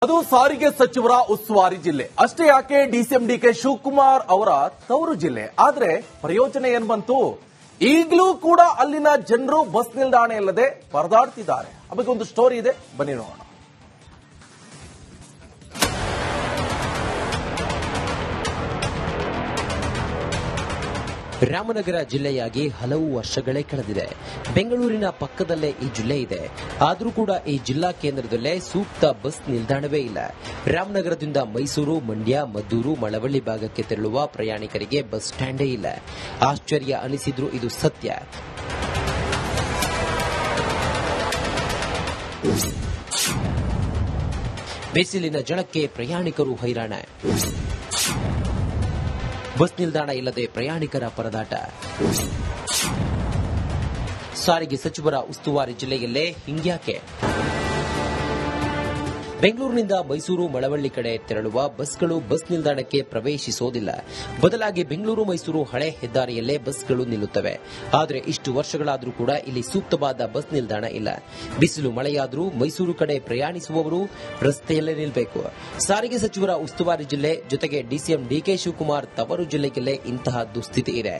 ಅದು ಸಾರಿಗೆ ಸಚಿವರ ಉಸ್ತುವಾರಿ ಜಿಲ್ಲೆ ಅಷ್ಟೇ ಯಾಕೆ ಡಿಸಿಎಂ ಡಿಕೆ ಶಿವಕುಮಾರ್ ಅವರ ತವರು ಜಿಲ್ಲೆ ಆದ್ರೆ ಪ್ರಯೋಜನ ಏನ್ ಬಂತು? ಈಗಲೂ ಕೂಡ ಅಲ್ಲಿನ ಜನರು ಬಸ್ ನಿಲ್ದಾಣ ಇಲ್ಲದೆ ಪರದಾಡ್ತಿದ್ದಾರೆ. ಆ ಬಗ್ಗೆ ಒಂದು ಸ್ಟೋರಿ ಇದೆ, ಬನ್ನಿ ನೋಡೋಣ. ರಾಮನಗರ ಜಿಲ್ಲೆಯಾಗಿ ಹಲವು ವರ್ಷಗಳೇ ಕಳೆದಿದೆ. ಬೆಂಗಳೂರಿನ ಪಕ್ಕದಲ್ಲೇ ಈ ಜಿಲ್ಲೆ ಇದೆ. ಆದರೂ ಕೂಡ ಈ ಜಿಲ್ಲಾ ಕೇಂದ್ರದಲ್ಲೇ ಸೂಕ್ತ ಬಸ್ ನಿಲ್ದಾಣವೇ ಇಲ್ಲ. ರಾಮನಗರದಿಂದ ಮೈಸೂರು, ಮಂಡ್ಯ, ಮದ್ದೂರು, ಮಳವಳ್ಳಿ ಭಾಗಕ್ಕೆ ತೆರಳುವ ಪ್ರಯಾಣಿಕರಿಗೆ ಬಸ್ ಸ್ಟ್ಯಾಂಡೇ ಇಲ್ಲ. ಆಶ್ಚರ್ಯ ಅನಿಸಿದ್ರೂ ಇದು ಸತ್ಯ. ಬಿಸಿಲಿನ ಝಳಕ್ಕೆ ಪ್ರಯಾಣಿಕರು ಹೈರಾಣ. ಬಸ್ ನಿಲ್ದಾಣ ಇಲ್ಲದೆ ಪ್ರಯಾಣಿಕರ ಪರದಾಟ. ಸಾರಿಗೆ ಸಚಿವರ ಉಸ್ತುವಾರಿ ಜಿಲ್ಲೆಯಲ್ಲೇ ಹಿಂಗ್ಯಾಕೆ? ಬೆಂಗಳೂರಿನಿಂದ ಮೈಸೂರು, ಮಳವಳ್ಳಿ ಕಡೆ ತೆರಳುವ ಬಸ್ಗಳು ಬಸ್ ನಿಲ್ದಾಣಕ್ಕೆ ಪ್ರವೇಶಿಸೋದಿಲ್ಲ. ಬದಲಾಗಿ ಬೆಂಗಳೂರು ಮೈಸೂರು ಹಳೆ ಹೆದ್ದಾರಿಯಲ್ಲೇ ಬಸ್ಗಳು ನಿಲ್ಲುತ್ತವೆ. ಆದರೆ ಇಷ್ಟು ವರ್ಷಗಳಾದರೂ ಕೂಡ ಇಲ್ಲಿ ಸೂಕ್ತವಾದ ಬಸ್ ನಿಲ್ದಾಣ ಇಲ್ಲ. ಬಿಸಿಲು ಮಳೆಯಾದರೂ ಮೈಸೂರು ಕಡೆ ಪ್ರಯಾಣಿಸುವವರು ರಸ್ತೆಯಲ್ಲೇ ನಿಲ್ಲಬೇಕು. ಸಾರಿಗೆ ಸಚಿವರ ಉಸ್ತುವಾರಿ ಜಿಲ್ಲೆ ಜೊತೆಗೆ ಡಿಸಿಎಂ ಡಿಕೆ ಶಿವಕುಮಾರ್ ತವರು ಜಿಲ್ಲೆಯಲ್ಲೇ ಇಂತಹ ದುಸ್ಥಿತಿ ಇದೆ.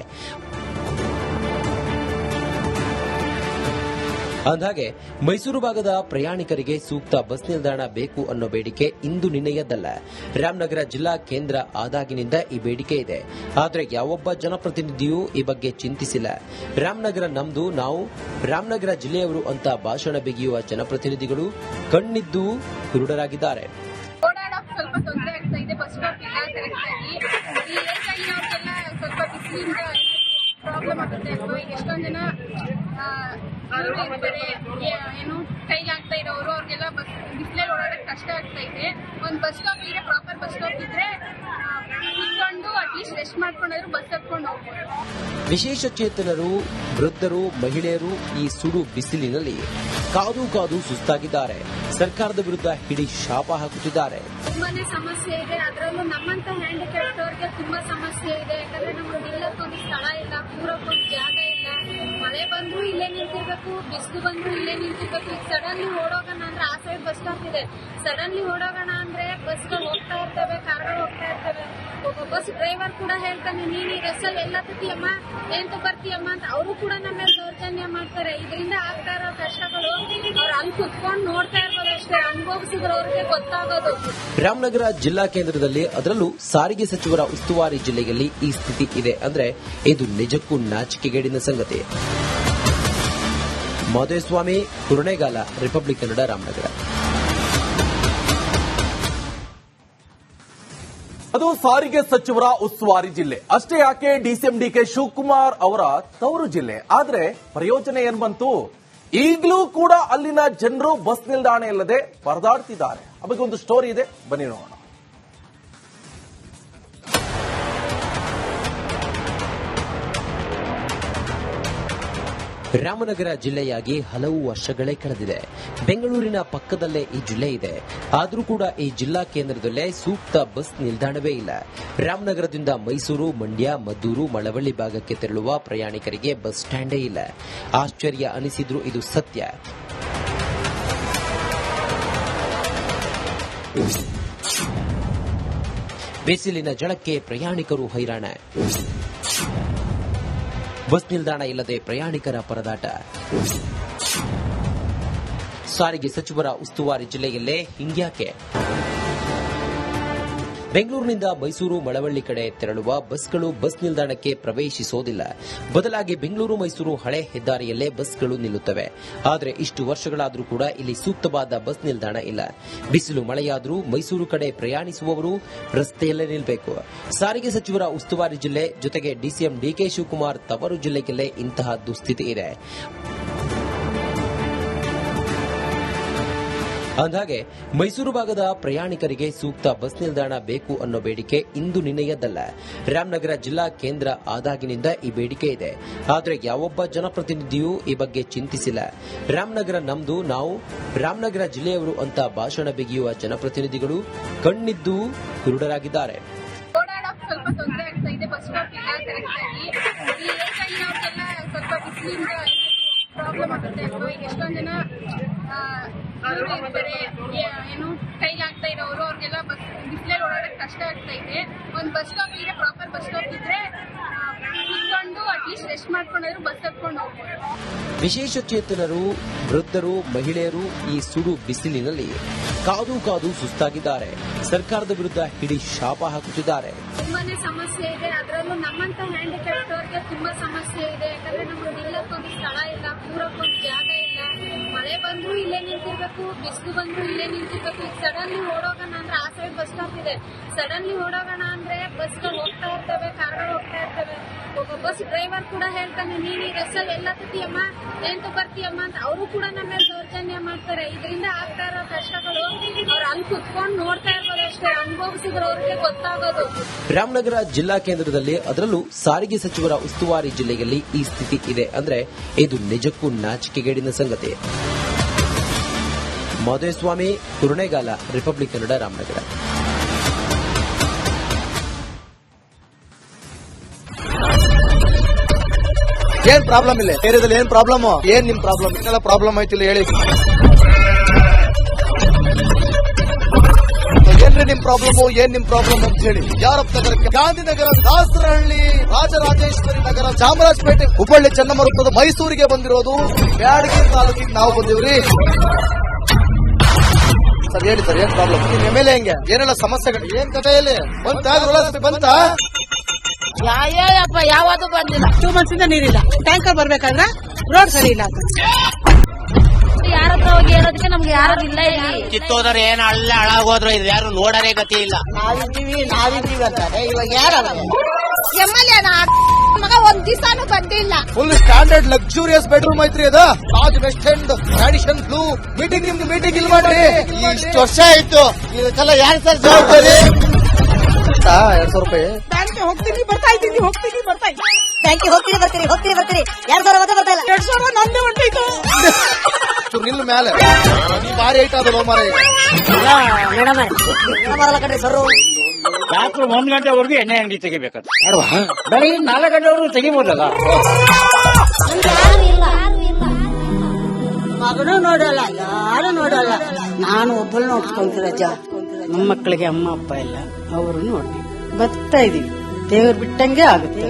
ಅಂದಹಾಗೆ ಮೈಸೂರು ಭಾಗದ ಪ್ರಯಾಣಿಕರಿಗೆ ಸೂಕ್ತ ಬಸ್ ನಿಲ್ದಾಣ ಬೇಕು ಅನ್ನೋ ಬೇಡಿಕೆ ಇಂದು ನಿನ್ನೆಯದ್ದಲ್ಲ. ರಾಮನಗರ ಜಿಲ್ಲಾ ಕೇಂದ್ರ ಆದಾಗಿನಿಂದ ಈ ಬೇಡಿಕೆ ಇದೆ. ಆದರೆ ಯಾವೊಬ್ಬ ಜನಪ್ರತಿನಿಧಿಯೂ ಈ ಬಗ್ಗೆ ಚಿಂತಿಸಿಲ್ಲ. ರಾಮನಗರ ನಮ್ದು, ನಾವು ರಾಮನಗರ ಜಿಲ್ಲೆಯವರು ಅಂತ ಭಾಷಣ ಬಿಗಿಯುವ ಜನಪ್ರತಿನಿಧಿಗಳು ಕಣ್ಣಿದ್ದು ಕುರುಡರಾಗಿದ್ದಾರೆ. ಸ್ವಲ್ಪ ತೊಂದರೆ ಆಗ್ತಾ ಇದೆ. ಬಸ್ ಸ್ಟಾಪ್ ಇಲ್ಲ ಕರೆಕ್ಟಾಗಿ. ಈ ಏಜಾಗಿನವ್ರಿಗೆಲ್ಲ ಸ್ವಲ್ಪ ಬಿಸಿಲಿಂದ ಪ್ರಾಬ್ಲಮ್ ಆಗುತ್ತೆ ಅಲ್ವಾ? ಎಷ್ಟೊಂದು ಜನ ಇರ್ತಾರೆ, ಏನು ಕೈಲಾಗ್ತಾ ಇರೋರು, ಅವ್ರಿಗೆಲ್ಲ ಬಸ್ ಬಿಸಿಲಲ್ಲಿ ಓಡಾಡಕ್ಕೆ ಕಷ್ಟ ಆಗ್ತಾ ಇದೆ. ಒಂದು ಬಸ್ ಸ್ಟಾಪ್ ಇದ್ರೆ, ಪ್ರಾಪರ್ ಬಸ್ ಸ್ಟಾಪ್ ಇದ್ರೆ ಕುತ್ಕೊಂಡು ಅಟ್ಲೀಸ್ಟ್ ರೆಸ್ಟ್ ಮಾಡ್ಕೊಂಡಾದ್ರು ಬಸ್ ಹತ್ಕೊಂಡು ಹೋಗ್ಬೋದು. ವಿಶೇಷ ಚೇತನರು, ವೃದ್ಧರು, ಮಹಿಳೆಯರು ಈ ಸುಡು ಬಿಸಿಲಿನಲ್ಲಿ ಕಾದು ಕಾದು ಸುಸ್ತಾಗಿದ್ದಾರೆ. ಸರ್ಕಾರದ ವಿರುದ್ಧ ಹಿಡಿ ಶಾಪ ಹಾಕುತ್ತಿದ್ದಾರೆ. ತುಂಬಾನೇ ಸಮಸ್ಯೆ ಇದೆ. ಅದರಲ್ಲೂ ನಮ್ಮಂತ ಹ್ಯಾಂಡಿಕ್ಯಾಪ್ಟ್ ಅವ್ರಿಗೆ ತುಂಬಾ ಸಮಸ್ಯೆ ಇದೆ. ಯಾಕಂದ್ರೆ ನಮ್ಗೆ ನಿಲ್ಲಕ್ಕೊಂದು ಸ್ಥಳ ಇಲ್ಲ, ಕೂರಕ್ಕೊಂದು ಜಾಗ ಇಲ್ಲ. ಮಳೆ ಬಂದ್ರು ಇಲ್ಲೇ ನಿಂತಿರ್ಬೇಕು, ಬಿಸಿಲು ಬಂದ್ರು ಇಲ್ಲೇ ನಿಂತಿರ್ಬೇಕು. ಈಗ ಸಡನ್ಲಿ ಓಡೋಗೋಣ ಅಂದ್ರೆ ಆ ಸೈಡ್ ಬಸ್ ಸ್ಟಾಪ್ ಇದೆ. ಸಡನ್ಲಿ ಓಡೋಗೋಣ ಅಂದ್ರೆ ಬಸ್ಗಳು ಹೋಗ್ತಾ ಇರ್ತವೆ, ಕಾರ್ಗಳು ಹೋಗ್ತಾ ಇರ್ತವೆ. ಒಬ್ಬ ಬಸ್ ಡ್ರೈವರ್ ಕೂಡ ಹೇಳ್ತಾನೆ, ನೀನು ಈ ರಸ್ಸಲ್ಲಿ ಎಲ್ಲ ತತ್ತೀಯಮ್ಮ, ಎಂತ ಬರ್ತೀಯಮ್ಮ ಅಂತ. ಅವರು ಕೂಡ ನಮ್ಮ ಮೇಲೆ ದೌರ್ಜನ್ಯ ಮಾಡ್ತಾರೆ. ಇದರಿಂದ ಆಗ್ತಾ ಇರೋ ಕಷ್ಟಗಳು ಅವ್ರು ಅಲ್ಲಿ ಕುತ್ಕೊಂಡು ನೋಡ್ತಾ ಇರ್ಬೋದು ಅಷ್ಟೇ. ಅನುಭವಿಸಿದ್ರೆ ಅವ್ರಿಗೆ ಗೊತ್ತಾಗೋದು. ರಾಮನಗರ ಜಿಲ್ಲಾ ಕೇಂದ್ರದಲ್ಲಿ, ಅದರಲ್ಲೂ ಸಾರಿಗೆ ಸಚಿವರ ಉಸ್ತುವಾರಿ ಜಿಲ್ಲೆಯಲ್ಲಿ ಈ ಸ್ಥಿತಿ ಇದೆ ಅಂದ್ರೆ ಇದು ನಿಜಕ್ಕೂ ನಾಚಿಕೆಗೇಡಿನ ಸಂಗತಿ. ಮಾಧವಸ್ವಾಮಿ, ಕುರುಣೇಗಾಲ, ರಿಪಬ್ಲಿಕ್ ಕನ್ನಡ, ರಾಮನಗರ. ಅದು ಸಾರಿಗೆ ಸಚಿವರ ಉಸ್ತುವಾರಿ ಜಿಲ್ಲೆ ಅಷ್ಟೇ ಯಾಕೆ ಡಿಸಿಎಂ ಡಿಕೆ ಶಿವಕುಮಾರ್ ಅವರ ತವರು ಜಿಲ್ಲೆ ಆದ್ರೆ ಪ್ರಯೋಜನ ಏನ್ ಬಂತು? ಈಗಲೂ ಕೂಡ ಅಲ್ಲಿನ ಜನರು ಬಸ್ ನಿಲ್ದಾಣ ಇಲ್ಲದೆ ಪರದಾಡ್ತಿದ್ದಾರೆ. ಆ ಬಗ್ಗೆ ಒಂದು ಸ್ಟೋರಿ ಇದೆ, ಬನ್ನಿ ನೋಡೋಣ. ರಾಮನಗರ ಜಿಲ್ಲೆಯಾಗಿ ಹಲವು ವರ್ಷಗಳೇ ಕಳೆದಿದೆ. ಬೆಂಗಳೂರಿನ ಪಕ್ಕದಲ್ಲೇ ಈ ಜಿಲ್ಲೆ ಇದೆ. ಆದರೂ ಕೂಡ ಈ ಜಿಲ್ಲಾ ಕೇಂದ್ರದಲ್ಲೇ ಸೂಕ್ತ ಬಸ್ ನಿಲ್ದಾಣವೇ ಇಲ್ಲ. ರಾಮನಗರದಿಂದ ಮೈಸೂರು, ಮಂಡ್ಯ, ಮದ್ದೂರು, ಮಳವಳ್ಳಿ ಭಾಗಕ್ಕೆ ತೆರಳುವ ಪ್ರಯಾಣಿಕರಿಗೆ ಬಸ್ ಸ್ಟ್ಯಾಂಡೇ ಇಲ್ಲ. ಆಶ್ಚರ್ಯ ಅನಿಸಿದ್ರೂ ಇದು ಸತ್ಯ. ಬಿಸಿಲಿನ ಝಳಕ್ಕೆ ಪ್ರಯಾಣಿಕರು ಹೈರಾಣ. ಬಸ್ ನಿಲ್ದಾಣ ಇಲ್ಲದೆ ಪ್ರಯಾಣಿಕರ ಪರದಾಟ. ಸಾರಿಗೆ ಸಚಿವರ ಉಸ್ತುವಾರಿ ಜಿಲ್ಲೆಯಲ್ಲೇ ಹಿಂಗ್ಯಾಕೆ? ಬೆಂಗಳೂರಿನಿಂದ ಮೈಸೂರು, ಮಳವಳ್ಳಿ ಕಡೆ ತೆರಳುವ ಬಸ್ಗಳು ಬಸ್ ನಿಲ್ದಾಣಕ್ಕೆ ಪ್ರವೇಶಿಸೋದಿಲ್ಲ. ಬದಲಾಗಿ ಬೆಂಗಳೂರು ಮೈಸೂರು ಹಳೆ ಹೆದ್ದಾರಿಯಲ್ಲೇ ಬಸ್ಗಳು ನಿಲ್ಲುತ್ತವೆ. ಆದರೆ ಇಷ್ಟು ವರ್ಷಗಳಾದರೂ ಕೂಡ ಇಲ್ಲಿ ಸೂಕ್ತವಾದ ಬಸ್ ನಿಲ್ದಾಣ ಇಲ್ಲ. ಬಿಸಿಲು ಮಳೆಯಾದರೂ ಮೈಸೂರು ಕಡೆ ಪ್ರಯಾಣಿಸುವವರು ರಸ್ತೆಯಲ್ಲೇ ನಿಲ್ಲಬೇಕು. ಸಾರಿಗೆ ಸಚಿವರ ಉಸ್ತುವಾರಿ ಜಿಲ್ಲೆ ಜೊತೆಗೆ ಡಿಸಿಎಂ ಡಿಕೆ ಶಿವಕುಮಾರ್ ತವರು ಜಿಲ್ಲೆಯಲ್ಲೇ ಇಂತಹ ದುಸ್ಥಿತಿ ಇದೆ. ಅಂದಹಾಗೆ ಮೈಸೂರು ಭಾಗದ ಪ್ರಯಾಣಿಕರಿಗೆ ಸೂಕ್ತ ಬಸ್ ನಿಲ್ದಾಣ ಬೇಕು ಅನ್ನೋ ಬೇಡಿಕೆ ಇಂದು ನಿನ್ನೆಯದ್ದಲ್ಲ. ರಾಮನಗರ ಜಿಲ್ಲಾ ಕೇಂದ್ರ ಆದಾಗಿನಿಂದ ಈ ಬೇಡಿಕೆ ಇದೆ. ಆದರೆ ಯಾವೊಬ್ಬ ಜನಪ್ರತಿನಿಧಿಯೂ ಈ ಬಗ್ಗೆ ಚಿಂತಿಸಿಲ್ಲ. ರಾಮನಗರ ನಮ್ದು, ನಾವು ರಾಮನಗರ ಜಿಲ್ಲೆಯವರು ಅಂತ ಭಾಷಣ ಬಿಗಿಯುವ ಜನಪ್ರತಿನಿಧಿಗಳು ಕಣ್ಣಿದ್ದು ಕುರುಡರಾಗಿದ್ದಾರೆ. ಸ್ವಲ್ಪ ತೊಂದರೆ ಆಗ್ತಾ ಇದೆ. ಬಸ್ ಸ್ಟಾಪ್ ಇಲ್ಲ ಕರೆಕ್ಟಾಗಿ. ಈ ಏಜಾಗಿನವ್ರಿಗೆಲ್ಲ ಸ್ವಲ್ಪ ಬಿಸಿಲಿಂದ ಪ್ರಾಬ್ಲಮ್ ಆಗುತ್ತೆ ಅಲ್ವಾ? ಎಷ್ಟೊಂದು ಜನ ಅವರು ಇರ್ತಾರೆ, ಏನು ಕೈಲಾಗ್ತಾ ಇರೋರು ಅವ್ರಿಗೆಲ್ಲ ಬಸ್ ಬಿಸಿಲಲ್ಲಿ ಓಡಾಡಕ್ ಕಷ್ಟ ಆಗ್ತಾ ಇದೆ. ಒಂದು ಬಸ್ ಸ್ಟಾಪ್ ಇದೆ, ಪ್ರಾಪರ್ ಬಸ್ ಸ್ಟಾಪ್ ಇದ್ರೆ ನಿಂತ್ಕೊಂಡು ಅಟ್ಲೀಸ್ಟ್ ರೆಸ್ಟ್ ಮಾಡ್ಕೊಂಡ್ರು ಬಸ್ ಹತ್ಕೊಂಡು ಹೋಗ್ಬೋದು. ವಿಶೇಷಚೇತನರು, ವೃದ್ಧರು, ಮಹಿಳೆಯರು ಈ ಸುಡು ಬಿಸಿಲಿನಲ್ಲಿ ಕಾದು ಕಾದು ಸುಸ್ತಾಗಿದ್ದಾರೆ. ಸರ್ಕಾರದ ವಿರುದ್ಧ ಹಿಡಿ ಶಾಪ ಹಾಕುತ್ತಿದ್ದಾರೆ. ತುಂಬಾನೇ ಸಮಸ್ಯೆ ಇದೆ, ಅದರಲ್ಲೂ ನಮ್ಮಂತ ಹ್ಯಾಂಡಿಕ್ಯಾಪ್ಟ್ ಅವ್ರಿಗೆ ತುಂಬಾ ಸಮಸ್ಯೆ ಇದೆ. ಯಾಕಂದ್ರೆ ನಮ್ಗೆ ನಿಲ್ಲಕ್ಕೊಂದು ಸ್ಥಳ ಇಲ್ಲ, ಕೂರಕ್ಕೊಂದು ಜಾಗ ಇಲ್ಲ. ಮಳೆ ಬಂದ್ರು ಇಲ್ಲೇ ನಿಂತಿರ್ಬೇಕು, ಬಿಸಿಲು ಬಂದ್ರು ಇಲ್ಲೇ ನಿಂತಿರ್ಬೇಕು. ಈಗ ಸಡನ್ಲಿ ಓಡೋಗೋಣ ಅಂದ್ರೆ ಆ ಸೈಡ್ ಬಸ್ ಸ್ಟಾಪ್ ಇದೆ, ಸಡನ್ಲಿ ಓಡೋಗೋಣ ಅಂದ್ರೆ ಬಸ್ಗಳು ಹೋಗ್ತಾ ಇರ್ತವೆ, ಕಾರ್ಗಳು ಹೋಗ್ತಾ ಇರ್ತವೆ. ಒಬ್ಬ ಬಸ್ ಡ್ರೈವರ್ ಕೂಡ ಹೇಳ್ತಾನೆ, ನೀನು ಈ ಬಸ್ಸಲ್ಲಿ ಎಲ್ಲ ತತ್ತೀಯಮ್ಮ, ಎಂತ ಬರ್ತೀಯಮ್ಮ ಅಂತ. ಅವರು ಕೂಡ ನಮ್ಮ ಮೇಲೆ ದೌರ್ಜನ್ಯ ಮಾಡ್ತಾರೆ. ಇದರಿಂದ ಆಗ್ತಾ ಇರೋ ಕಷ್ಟಗಳು ಅವ್ರು ಅಲ್ಲಿ ಕುತ್ಕೊಂಡು ನೋಡ್ತಾ ಇರ್ಬೋದು ಅಷ್ಟೇ, ಅನುಭವಿಸಿದ್ರೆ ಅವ್ರಿಗೆ ಗೊತ್ತಾಗೋದು. ರಾಮನಗರ ಜಿಲ್ಲಾ ಕೇಂದ್ರದಲ್ಲಿ, ಅದರಲ್ಲೂ ಸಾರಿಗೆ ಸಚಿವರ ಉಸ್ತುವಾರಿ ಜಿಲ್ಲೆಯಲ್ಲಿ ಈ ಸ್ಥಿತಿ ಇದೆ ಅಂದ್ರೆ ಇದು ನಿಜಕ್ಕೂ ನಾಚಿಕೆಗೇಡಿನ ಸಂಗತಿ. ಮಾಧವಸ್ವಾಮಿ, ಕುರುಣೇಗಾಲ, ರಿಪಬ್ಲಿಕ್ ಕನ್ನಡ, ರಾಮನಗರ. ಏನ್ ಪ್ರಾಬ್ಲಮ್ ಇಲ್ಲ ಏರಿಯಾದಲ್ಲಿ? ಏನ್ ಪ್ರಾಬ್ಲಮ್? ಏನ್ ನಿಮ್ ಪ್ರಾಬ್ಲಮ್? ಏನೆಲ್ಲ ಪ್ರಾಬ್ಲಮ್ ಆಯ್ತಿಲ್ಲ ಹೇಳಿ. ಏನ್ರಿ ನಿಮ್ ಪ್ರಾಬ್ಲಮ್? ಏನ್ ನಿಮ್ ಪ್ರಾಬ್ಲಮ್ ಅಂತ ಹೇಳಿ. ಯಾರಪ್ಪ ನಗರಕ್ಕೆ, ಗಾಂಧಿನಗರ, ದಾಸರಹಳ್ಳಿ, ರಾಜರಾಜೇಶ್ವರಿ ನಗರ, ಚಾಮರಾಜಪೇಟೆ, ಹುಬ್ಬಳ್ಳಿ, ಚನ್ನಮರುತ್ತದ, ಮೈಸೂರಿಗೆ ಬಂದಿರೋದು. ಬ್ಯಾಡಗಿ ತಾಲೂಕಿಗೆ ನಾವು ಬಂದಿವ್ರಿ. ಸರ್ ಹೇಳಿ ಸರ್, ಏನ್ ಪ್ರಾಬ್ಲಮ್? ನಿಮ್ ಎಮ್ಎಲ್ಎ ಹೆಂಗೆ? ಏನೆಲ್ಲ ಸಮಸ್ಯೆಗಳು? ಏನ್ ಕಥೆಯಲ್ಲಿ ಬಂತ? ಯಾಯಪ್ಪ ಯಾವುದು ಬಂದಿಲ್ಲ. 2 months ಇಂದ ನೀರಿಲ್ಲ. ಟ್ಯಾಂಕರ್ ಬರ್ಬೇಕಾದ್ರೆ ರೋಡ್ ಸರಿ ಇಲ್ಲ. ಯಾರ ಹತ್ರ ಹೋಗಿ ಹೇಳೋದಕ್ಕೆ ನಮ್ಗೆ ಯಾರು ಇಲ್ಲ. ಇಲ್ಲಿ ಕಿತ್ತೋದ್ರೆ ಏನ್ ಅಲ್ಲ ಹಾಳಾಗೋದ್ರು ಇದು ಯಾರು ನೋಡರೇ ಗತಿ ಇಲ್ಲ. ನಾವಿದ್ದೀವಿ ಅಂತಾರೆ. ಇವಾಗ ಯಾರ ಎಮ್ಎಲ್ಎ ಮಗ ಒಂದ್ ದಿವಸನೂ ಬಂದಿಲ್ಲ. ಫುಲ್ ಸ್ಟ್ಯಾಂಡರ್ಡ್ ಲಕ್ಸುರಿಯಸ್ ಬೆಡ್ರೂಮ್ ಐತ್ರಿ ಅದು. Taj West End, Radisson Blu. ನಿಮ್ದು ಮೀಟಿಂಗ್ ಇಲ್ಲಿ ಮಾಡ್ರಿ. ಇಷ್ಟು ವರ್ಷ ಆಯ್ತು, ಇದಕ್ಕೆಲ್ಲ ಯಾರು ಸರ್ ಜವಾಬ್ದಾರಿ? 2,000 ರೂಪಾಯಿ ಬ್ಯಾಂಕ್ಗೆ ಹೋಗ್ತೀನಿ ಬರ್ತಾ ಇದ್ದೀನಿ. ಬ್ಯಾಂಕಿಗೆ ಹೋಗ್ತೀನಿ ಬರ್ತೀರಿ 2,000 ಮತ್ತೆ ಬರ್ತಾ ಇಲ್ಲ. 2,000 ನಂದೇ ಹೊಂಟೋಯ್ತು. ನಿಲ್ ಮೇಲೆ ಭಾರಿ ಐಟ್ ಅದು ಮಾರ. ಮೇಡಮ್ ಬರಲ್ಲ ಕಣ್ರಿ ಸರ್. ರಾತ್ರಿ 1 ಗಂಟೆವರೆಗೂ ಎಣ್ಣೆ ಅಂಗಡಿ ತೆಗಿಬೇಕಾದ್ರೆ ಬೆಳಗ್ಗೆ 4 ಗಂಟೆವರೆಗೂ ತೆಗಿಬೋದಲ್ಲ. ಮಗನೂ ನೋಡಲ್ಲ, ಯಾರು ನೋಡಲ್ಲ. ನಾನು ಒಬ್ಬಳು ನೋಡ್ಕೊಂತೀರಜ್ಜ. ನಮ್ಮ ಮಕ್ಕಳಿಗೆ ಅಮ್ಮ ಅಪ್ಪ ಇಲ್ಲ, ಅವರು ನೋಡಿ ಬರ್ತಾ ಇದೀವಿ. ದೇವ್ರು ಬಿಟ್ಟಂಗೆ ಆಗುತ್ತೆ.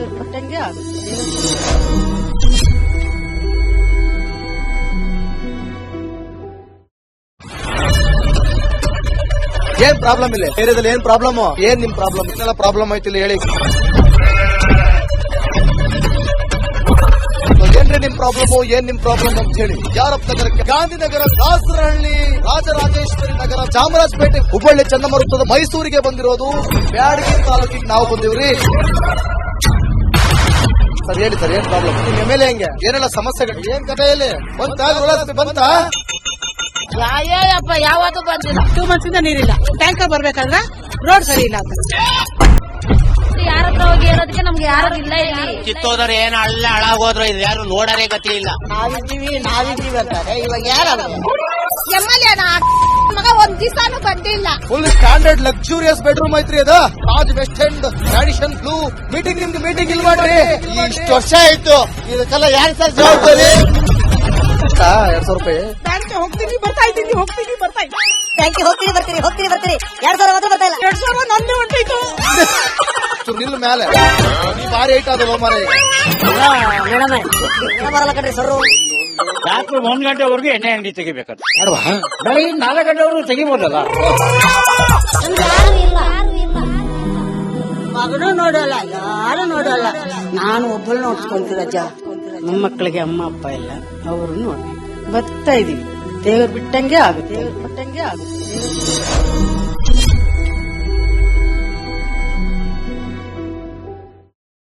ಏನ್ ಪ್ರಾಬ್ಲಮ್ ಇಲ್ಲ ಏರಿಯಾದಲ್ಲಿ? ಏನ್ ಪ್ರಾಬ್ಲಮ್? ಏನ್ ನಿಮ್ ಪ್ರಾಬ್ಲಮ್? ಏನೆಲ್ಲ ಪ್ರಾಬ್ಲಮ್ ಆಯ್ತಿಲ್ಲ ಹೇಳಿ. ಏನ್ರಿ ನಿಮ್ ಪ್ರಾಬ್ಲಮ್? ಏನ್ ನಿಮ್ ಪ್ರಾಬ್ಲಮ್ ಅಂತ ಹೇಳಿ. ಯಾರಪ್ಪ ನಗರಕ್ಕೆ, ಗಾಂಧಿನಗರ, ದಾಸರಹಳ್ಳಿ, ರಾಜರಾಜೇಶ್ವರಿ ನಗರ, ಚಾಮರಾಜಪೇಟೆ, ಹುಬ್ಬಳ್ಳಿ, ಚನ್ನಮರುತ್ತದ, ಮೈಸೂರಿಗೆ ಬಂದಿರೋದು. ಬ್ಯಾಡಗಿ ತಾಲೂಕಿಗೆ ನಾವು ಬಂದಿವ್ರಿ. ಸರ್ ಹೇಳಿ ಸರ್, ಏನ್ ಪ್ರಾಬ್ಲಮ್? ನಿಮ್ ಎಮ್ಎಲ್ಎ ಹೆಂಗೆ? ಏನೆಲ್ಲ ಸಮಸ್ಯೆಗಳು? ಏನ್ ಕಥೆಯಲ್ಲಿ ಬಂತ? ಯಾಯಪ್ಪ ಯಾವುದು ಬಂದಿಲ್ಲ. 2 months ಇಂದ ನೀರಿಲ್ಲ. ಟ್ಯಾಂಕರ್ ಬರ್ಬೇಕಾದ್ರೆ ರೋಡ್ ಸರಿ ಇಲ್ಲ. ಯಾರ ಹತ್ರ ಹೋಗಿ ಹೇಳೋದಕ್ಕೆ ನಮ್ಗೆ ಯಾರು ಇಲ್ಲ. ಇಲ್ಲಿ ಕಿತ್ತೋದ್ರೆ ಏನ್ ಅಲ್ಲ ಹಾಳಾಗೋದ್ರು ಇದು ಯಾರು ನೋಡರೇ ಗತಿ ಇಲ್ಲ. ನಾವಿದ್ದೀವಿ ಅಂತಾರೆ. ಇವಾಗ ಯಾರ ಎಮ್ಎಲ್ಎ ಮಗ ಒಂದ್ ದಿವಸನೂ ಬಂದಿಲ್ಲ. ಫುಲ್ ಸ್ಟ್ಯಾಂಡರ್ಡ್ ಲಕ್ಸುರಿಯಸ್ ಬೆಡ್ರೂಮ್ ಐತ್ರಿ ಅದು. Taj West End, Radisson Blu. ನಿಮ್ದು ಮೀಟಿಂಗ್ ಇಲ್ಲಿ ಮಾಡ್ರಿ. ಇಷ್ಟು ವರ್ಷ ಆಯ್ತು, ಇದಕ್ಕೆಲ್ಲ ಯಾರು ಸರ್ ಜವಾಬ್ದಾರಿ? 2,000 ರೂಪಾಯಿ ಬ್ಯಾಂಕ್ಗೆ ಹೋಗ್ತೀನಿ ಬರ್ತಾ ಇದ್ದೀನಿ. ಬ್ಯಾಂಕಿಗೆ ಹೋಗ್ತೀನಿ ಬರ್ತೀರಿ 2,000 ಮತ್ತೆ ಬರ್ತಾ ಇಲ್ಲ. 2,000 ನಂದೇ ಹೊಂಟೋಯ್ತು. ನಿಲ್ ಮೇಲೆ ಭಾರಿ ಐಟ್ ಅದು ಮಾರ. ಮೇಡಮ್ ಬರಲ್ಲ ಕಣ್ರಿ ಸರ್. ರಾತ್ರಿ 1 ಗಂಟೆವರೆಗೂ ಎಣ್ಣೆ ಅಂಗಡಿ ತೆಗಿಬೇಕಾದ್ರೆ ಬೆಳಗ್ಗೆ 4 ಗಂಟೆವರೆಗೂ ತೆಗಿಬೋದಲ್ಲ. ಮಗನೂ ನೋಡಲ್ಲ, ಯಾರು ನೋಡಲ್ಲ. ನಾನು ಒಬ್ಬಳು ನೋಡ್ಕೊಂತೀರಜ್ಜ. ನಮ್ಮ ಮಕ್ಕಳಿಗೆ ಅಮ್ಮ ಅಪ್ಪ ಇಲ್ಲ, ಅವರು ನೋಡಿ ಬರ್ತಾ ಇದೀವಿ. ದೇವ್ರು ಬಿಟ್ಟಂಗೆ ಆಗುತ್ತೆ.